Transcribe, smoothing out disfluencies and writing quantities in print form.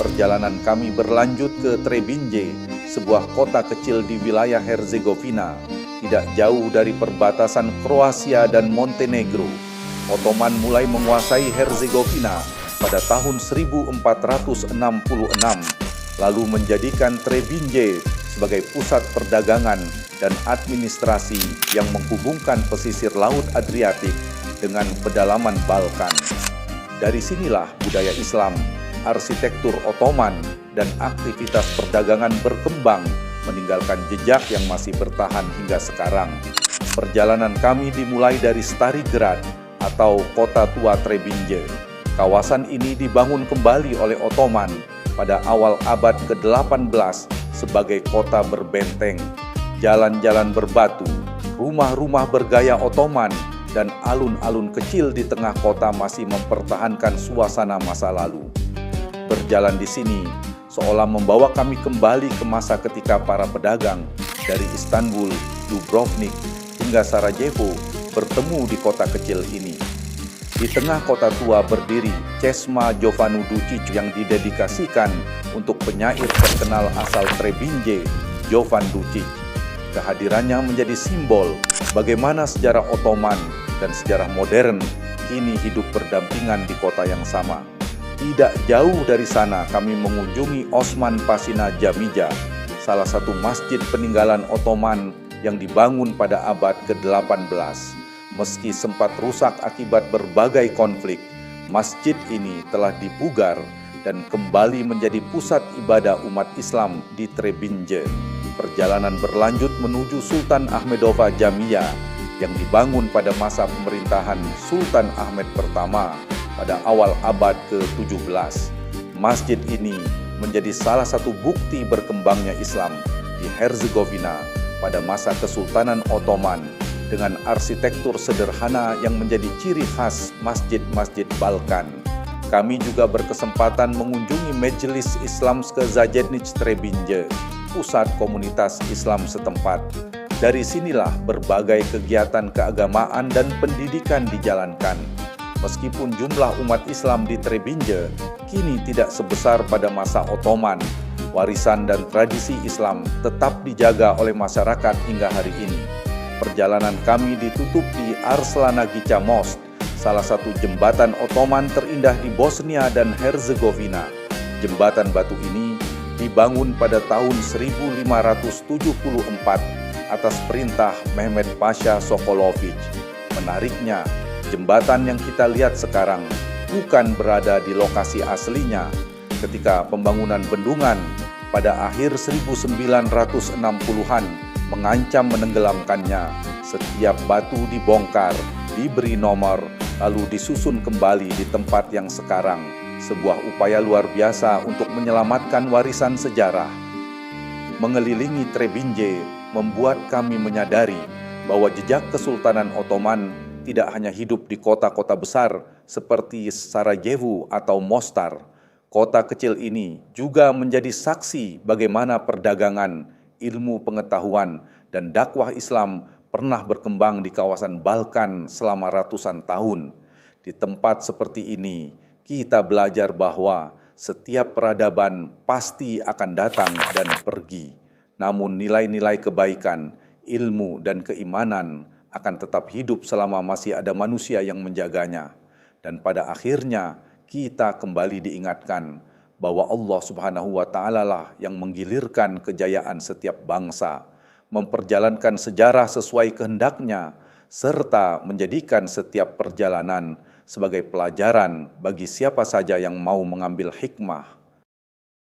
Perjalanan kami berlanjut ke Trebinje, sebuah kota kecil di wilayah Herzegovina, tidak jauh dari perbatasan Kroasia dan Montenegro. Ottoman mulai menguasai Herzegovina pada tahun 1466, lalu menjadikan Trebinje sebagai pusat perdagangan dan administrasi yang menghubungkan pesisir Laut Adriatik dengan pedalaman Balkan. Dari sinilah budaya Islam, arsitektur Ottoman, dan aktivitas perdagangan berkembang, meninggalkan jejak yang masih bertahan hingga sekarang. Perjalanan kami dimulai dari Stari Grad atau Kota Tua Trebinje. Kawasan ini dibangun kembali oleh Ottoman pada awal abad ke-18 sebagai kota berbenteng. Jalan-jalan berbatu, rumah-rumah bergaya Ottoman, dan alun-alun kecil di tengah kota masih mempertahankan suasana masa lalu. Berjalan di sini seolah membawa kami kembali ke masa ketika para pedagang dari Istanbul, Dubrovnik, hingga Sarajevo bertemu di kota kecil ini. Di tengah kota tua berdiri Česma Jovanu Dučić yang didedikasikan untuk penyair terkenal asal Trebinje, Jovan Dučić. Kehadirannya menjadi simbol bagaimana sejarah Ottoman dan sejarah modern kini hidup berdampingan di kota yang sama. Tidak jauh dari sana kami mengunjungi Osman Pasina Jamija, salah satu masjid peninggalan Ottoman yang dibangun pada abad ke-18. Meski sempat rusak akibat berbagai konflik, masjid ini telah dipugar dan kembali menjadi pusat ibadah umat Islam di Trebinje. Perjalanan berlanjut menuju Sultan Ahmedova Jamia yang dibangun pada masa pemerintahan Sultan Ahmed pertama pada awal abad ke-17. Masjid ini menjadi salah satu bukti berkembangnya Islam di Herzegovina pada masa Kesultanan Ottoman dengan arsitektur sederhana yang menjadi ciri khas masjid-masjid Balkan. Kami juga berkesempatan mengunjungi Majelis Islamske Zajednice Trebinje, pusat komunitas Islam setempat. Dari sinilah berbagai kegiatan keagamaan dan pendidikan dijalankan. Meskipun jumlah umat Islam di Trebinje kini tidak sebesar pada masa Ottoman, warisan dan tradisi Islam tetap dijaga oleh masyarakat hingga hari ini. Perjalanan kami ditutup di Arslanagica Most, salah satu jembatan Ottoman terindah di Bosnia dan Herzegovina. Jembatan batu ini dibangun pada tahun 1574 atas perintah Mehmed Pasha Sokolovic. Menariknya, jembatan yang kita lihat sekarang bukan berada di lokasi aslinya ketika pembangunan bendungan pada akhir 1960-an mengancam menenggelamkannya. Setiap batu dibongkar, diberi nomor, lalu disusun kembali di tempat yang sekarang. Sebuah upaya luar biasa untuk menyelamatkan warisan sejarah. Mengelilingi Trebinje membuat kami menyadari bahwa jejak Kesultanan Ottoman tidak hanya hidup di kota-kota besar seperti Sarajevo atau Mostar. Kota kecil ini juga menjadi saksi bagaimana perdagangan, ilmu pengetahuan, dan dakwah Islam pernah berkembang di kawasan Balkan selama ratusan tahun. Di tempat seperti ini, kita belajar bahwa setiap peradaban pasti akan datang dan pergi. Namun nilai-nilai kebaikan, ilmu, dan keimanan akan tetap hidup selama masih ada manusia yang menjaganya. Dan pada akhirnya kita kembali diingatkan bahwa Allah Subhanahu wa Ta'ala lah yang menggilirkan kejayaan setiap bangsa, memperjalankan sejarah sesuai kehendaknya, serta menjadikan setiap perjalanan sebagai pelajaran bagi siapa saja yang mau mengambil hikmah.